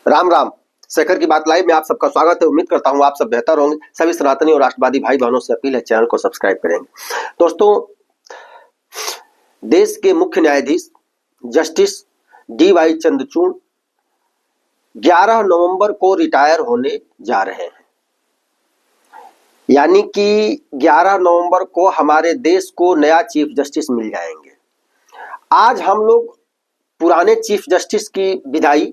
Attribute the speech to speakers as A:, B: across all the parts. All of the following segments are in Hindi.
A: राम राम। शेखर की बात लाइव में आप सबका स्वागत है। उम्मीद करता हूं आप सब बेहतर होंगे। सभी सनातनी और राष्ट्रवादी भाई बहनों से अपील है, चैनल को सब्सक्राइब करेंगे। दोस्तों, देश के मुख्य न्यायाधीश जस्टिस डी.वाई. चंद्रचूड़ 11 नवंबर को रिटायर होने जा रहे हैं। यानी कि 11 नवंबर को हमारे देश को नया चीफ जस्टिस मिल जाएंगे। आज हम लोग पुराने चीफ जस्टिस की विदाई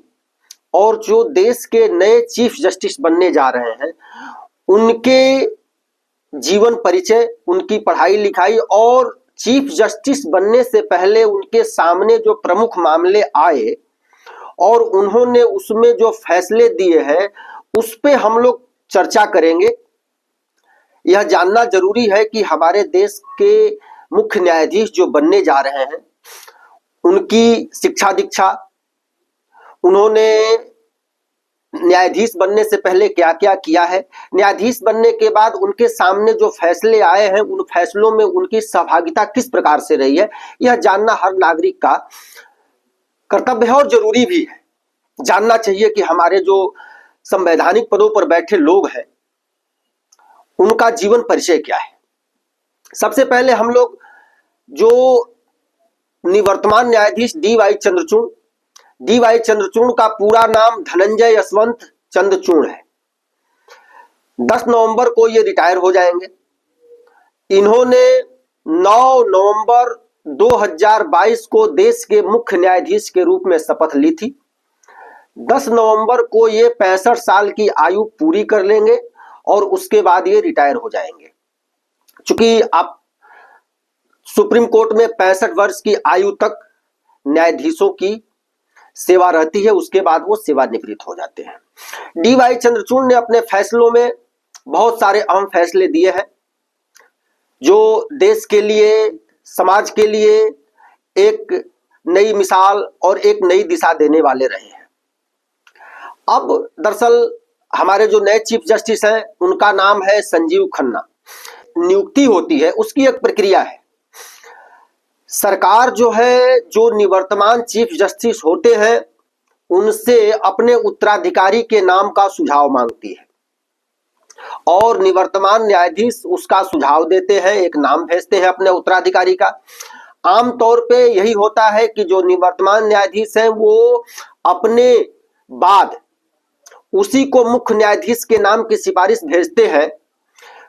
A: और जो देश के नए चीफ जस्टिस बनने जा रहे हैं उनके जीवन परिचय, उनकी पढ़ाई लिखाई और चीफ जस्टिस बनने से पहले उनके सामने जो प्रमुख मामले आए और उन्होंने उसमें जो फैसले दिए हैं उस पे हम लोग चर्चा करेंगे। यह जानना जरूरी है कि हमारे देश के मुख्य न्यायाधीश जो बनने जा रहे हैं उनकी शिक्षा दीक्षा, उन्होंने न्यायाधीश बनने से पहले क्या क्या किया है, न्यायाधीश बनने के बाद उनके सामने जो फैसले आए हैं उन फैसलों में उनकी सहभागिता किस प्रकार से रही है, यह जानना हर नागरिक का कर्तव्य है और जरूरी भी है। जानना चाहिए कि हमारे जो संवैधानिक पदों पर बैठे लोग हैं उनका जीवन परिचय क्या है। सबसे पहले हम लोग जो निवर्तमान न्यायाधीश डी.वाई. चंद्रचूड़ का पूरा नाम धनंजय यशवंत चंद्रचूड़ है। 10 नवंबर को ये रिटायर हो जाएंगे। इन्होंने 9 नवंबर 2022 को देश के मुख्य न्यायाधीश के रूप में शपथ ली थी। 10 नवंबर को ये 65 साल की आयु पूरी कर लेंगे और उसके बाद ये रिटायर हो जाएंगे। चूंकि आप सुप्रीम कोर्ट में 65 वर्ष की आयु तक न्यायाधीशों की सेवा रहती है, उसके बाद वो सेवानिवृत्त हो जाते हैं। डी.वाई. चंद्रचूड़ ने अपने फैसलों में बहुत सारे अहम फैसले दिए हैं जो देश के लिए, समाज के लिए एक नई मिसाल और एक नई दिशा देने वाले रहे हैं। अब दरअसल हमारे जो नए चीफ जस्टिस हैं उनका नाम है संजीव खन्ना। नियुक्ति होती है, उसकी एक प्रक्रिया है। सरकार जो है, जो निवर्तमान चीफ जस्टिस होते हैं उनसे अपने उत्तराधिकारी के नाम का सुझाव मांगती है और निवर्तमान न्यायाधीश उसका सुझाव देते हैं, एक नाम भेजते हैं अपने उत्तराधिकारी का। आमतौर पे यही होता है कि जो निवर्तमान न्यायाधीश हैं वो अपने बाद उसी को मुख्य न्यायाधीश के नाम की सिफारिश भेजते हैं।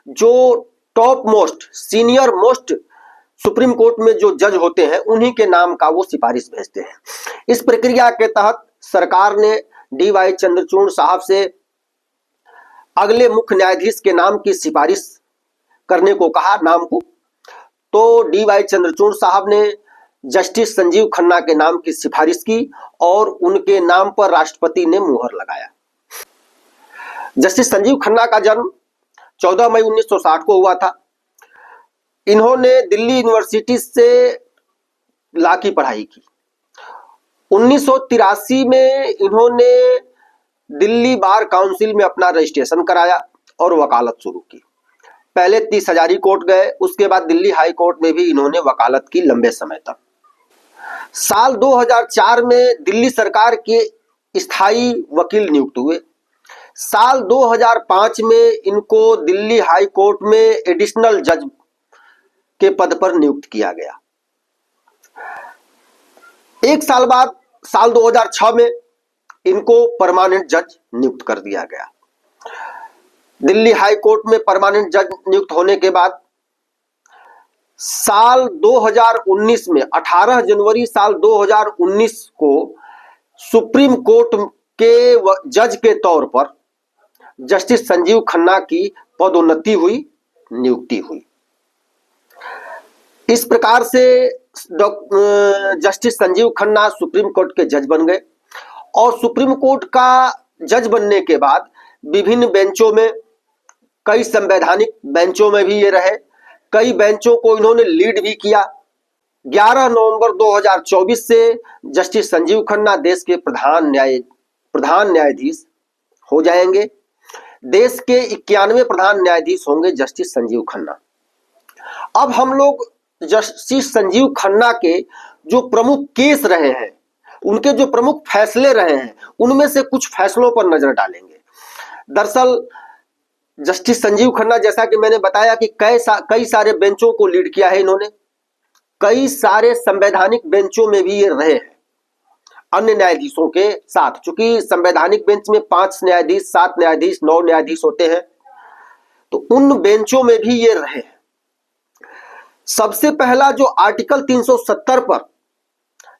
A: जो top most, senior most supreme court में जो जज होते हैं उन्हीं के नाम का वो सिफारिश भेजते हैं। इस प्रक्रिया के तहत सरकार ने डी.वाई. चंद्रचूड़ साहब से अगले मुख्य न्यायाधीश के नाम की सिफारिश करने को कहा, नाम को। तो डी.वाई. चंद्रचूड़ साहब ने जस्टिस संजीव खन्ना के नाम की सिफारिश की और उनके नाम पर राष्ट्रपति ने मुहर लगाया। जस्टिस संजीव खन्ना का जन्म 14 मई 1960 को हुआ था। इन्होंने दिल्ली यूनिवर्सिटी से लॉ की पढ़ाई की। 1983 में इन्होंने दिल्ली बार काउंसिल में अपना रजिस्ट्रेशन कराया और वकालत शुरू की। पहले 30 हजारी कोर्ट गए, उसके बाद दिल्ली हाई कोर्ट में भी इन्होंने वकालत की लंबे समय तक। साल 2004 में दिल्ली सरकार के स्थायी वकील नियुक्त हुए। साल 2005 में इनको दिल्ली हाई कोर्ट में एडिशनल जज के पद पर नियुक्त किया गया। एक साल बाद साल 2006 में इनको परमानेंट जज नियुक्त कर दिया गया। दिल्ली हाई कोर्ट में परमानेंट जज नियुक्त होने के बाद साल 2019 में 18 जनवरी साल 2019 को सुप्रीम कोर्ट के जज के तौर पर जस्टिस संजीव खन्ना की पदोन्नति हुई, नियुक्ति हुई। इस प्रकार से justice Sanjeev Khanna supreme court के जज बन गए और सुप्रीम कोर्ट का जज बनने के बाद विभिन्न बेंचों में, कई संवैधानिक बेंचों में भी ये रहे, कई बेंचों को इन्होंने लीड भी किया। 11 नवंबर 2024 से जस्टिस संजीव खन्ना देश के प्रधान न्यायाधीश हो जाएंगे। देश के 91 प्रधान न्यायाधीश होंगे जस्टिस संजीव खन्ना। अब हम लोग जस्टिस संजीव खन्ना के जो प्रमुख केस रहे हैं उनके जो प्रमुख फैसले रहे हैं उनमें से कुछ फैसलों पर नजर डालेंगे। दरअसल जस्टिस संजीव खन्ना, जैसा कि मैंने बताया कि कई सारे बेंचों को लीड किया है इन्होंने, कई सारे संवैधानिक बेंचों में भी ये रहे हैं अन्य न्यायाधीशों के साथ। चूंकि संवैधानिक बेंच में 5 न्यायाधीश, 7 न्यायाधीश, 9 न्यायाधीश होते हैं, तो उन बेंचों में भी ये रहे हैं। सबसे पहला जो आर्टिकल 370 पर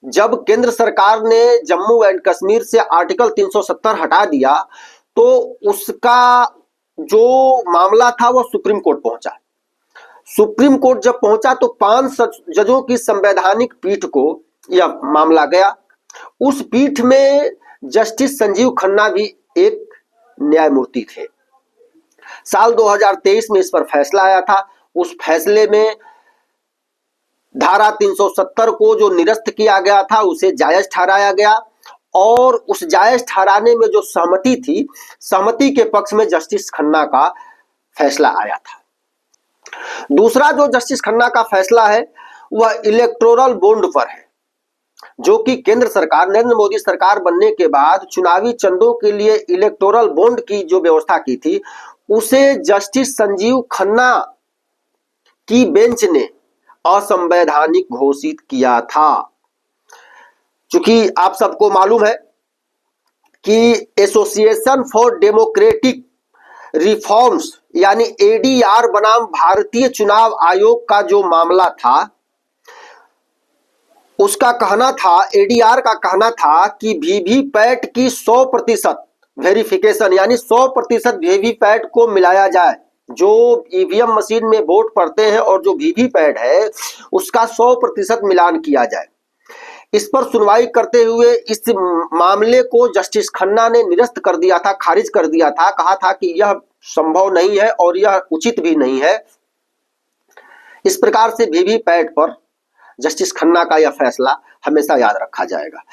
A: जब केंद्र सरकार ने जम्मू एंड कश्मीर से आर्टिकल 370 हटा दिया, तो उसका जो मामला था वो सुप्रीम कोर्ट पहुंचा। सुप्रीम कोर्ट जब पहुंचा तो 5 जजों की संवैधानिक पीठ को यह मामला गया। उस पीठ में जस्टिस संजीव खन्ना भी एक न्यायमूर्ति थे। साल 2023 में इस पर फैसला आया था। उस फैसले में धारा 370 को जो निरस्त किया गया था उसे जायज ठहराया गया, और उस जायज ठहराने में जो सहमति थी, सहमति के पक्ष में जस्टिस खन्ना का फैसला आया था। दूसरा जो जस्टिस खन्ना का फैसला है वह इलेक्टोरल बॉन्ड पर है, जो कि केंद्र सरकार, नरेंद्र मोदी सरकार बनने के बाद चुनावी चंदों के लिए इलेक्टोरल बॉन्ड की जो व्यवस्था की थी, उसे जस्टिस संजीव खन्ना की बेंच ने असंवैधानिक घोषित किया था। चूंकि आप सबको मालूम है कि एसोसिएशन फॉर डेमोक्रेटिक रिफॉर्म्स यानी एडीआर बनाम भारतीय चुनाव आयोग का जो मामला था, उसका कहना था, एडीआर का कहना था कि वीवीपैट की 100% वेरिफिकेशन यानी 100% वीवीपैट को मिलाया जाए। जो ईवीएम मशीन में वोट पड़ते हैं और जो वीवीपैट है उसका 100% मिलान किया जाए। इस पर सुनवाई करते हुए इस मामले को जस्टिस खन्ना ने निरस्त कर दिया था, खारिज कर दिया था। कहा था कि यह संभव नहीं है और यह उचित भी नहीं है। इस प्रकार से वीवीपैट पर जस्टिस खन्ना का यह फैसला हमेशा याद रखा जाएगा।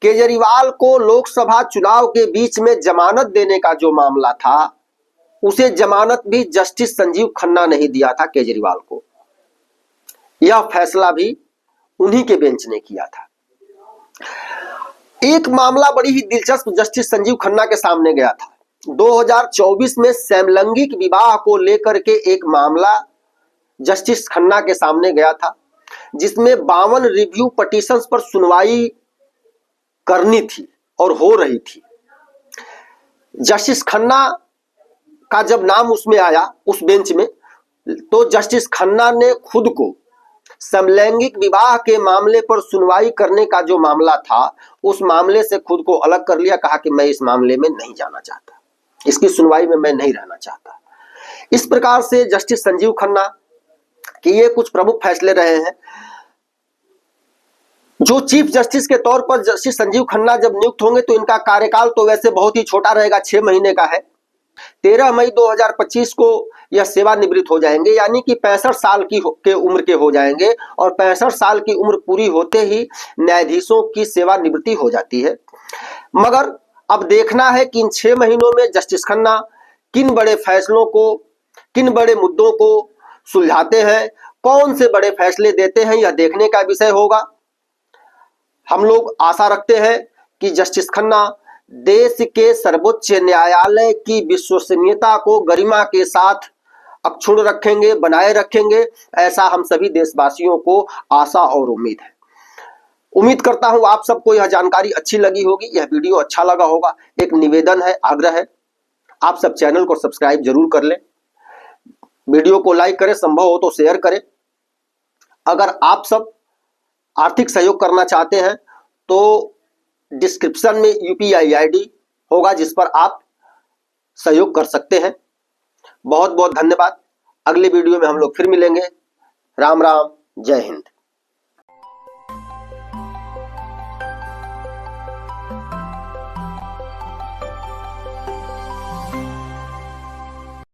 A: केजरीवाल को लोकसभा चुनाव के बीच में जमानत देने का जो मामला था, उसे जमानत भी जस्टिस संजीव खन्ना ने ही दिया था केजरीवाल को। यह फैसला भी उन्हीं के बेंच ने किया था। एक मामला बड़ी ही दिलचस्प जस्टिस संजीव खन्ना के सामने गया था। 2024 में समलैंगिक विवाह को लेकर के एक मामला जस्टिस खन्ना के सामने गया था, जिसमें 52 रिव्यू पिटीशंस पर सुनवाई करनी थी और हो रही थी। जस्टिस खन्ना का जब नाम उसमें आया उस बेंच में, तो जस्टिस खन्ना ने खुद को समलैंगिक विवाह के मामले पर सुनवाई करने का जो मामला था, उस मामले से खुद को अलग कर लिया। कहा कि मैं इस मामले में नहीं जाना चाहता, इसकी सुनवाई में मैं नहीं रहना चाहता। इस प्रकार से जस्टिस संजीव खन्ना के ये कुछ प्रमुख फैसले रहे हैं। जो चीफ जस्टिस के तौर पर जस्टिस संजीव खन्ना जब नियुक्त होंगे तो इनका कार्यकाल तो वैसे बहुत ही छोटा रहेगा, 6 महीने का है। 13 मई 2025 को यह सेवानिवृत्त हो जाएंगे, यानी कि 65 साल के उम्र के हो जाएंगे, और 65 साल की उम्र पूरी होते ही न्यायाधीशों की सेवानिवृत्ति हो जाती है। मगर अब देखना है कि इन 6 महीनों में जस्टिस खन्ना किन बड़े फैसलों को, किन बड़े मुद्दों को सुलझाते हैं, कौन से बड़े फैसले देते हैं, यह देखने का विषय होगा। हम लोग आशा रखते हैं कि जस्टिस खन्ना देश के सर्वोच्च न्यायालय की विश्वसनीयता को गरिमा के साथ अक्षुण्ण रखेंगे, बनाए रखेंगे, ऐसा हम सभी देशवासियों को आशा और उम्मीद है। उम्मीद करता हूं आप सबको यह जानकारी अच्छी लगी होगी, यह वीडियो अच्छा लगा होगा। एक निवेदन है, आग्रह है, आप सब चैनल को सब्सक्राइब जरूर कर लें, वीडियो को लाइक करें, संभव हो तो शेयर करें। अगर आप सब आर्थिक सहयोग करना चाहते हैं तो डिस्क्रिप्शन में यूपीआई आईडी होगा, जिस पर आप सहयोग कर सकते हैं। बहुत बहुत धन्यवाद। अगले वीडियो में हम लोग फिर मिलेंगे। राम राम, जय हिंद।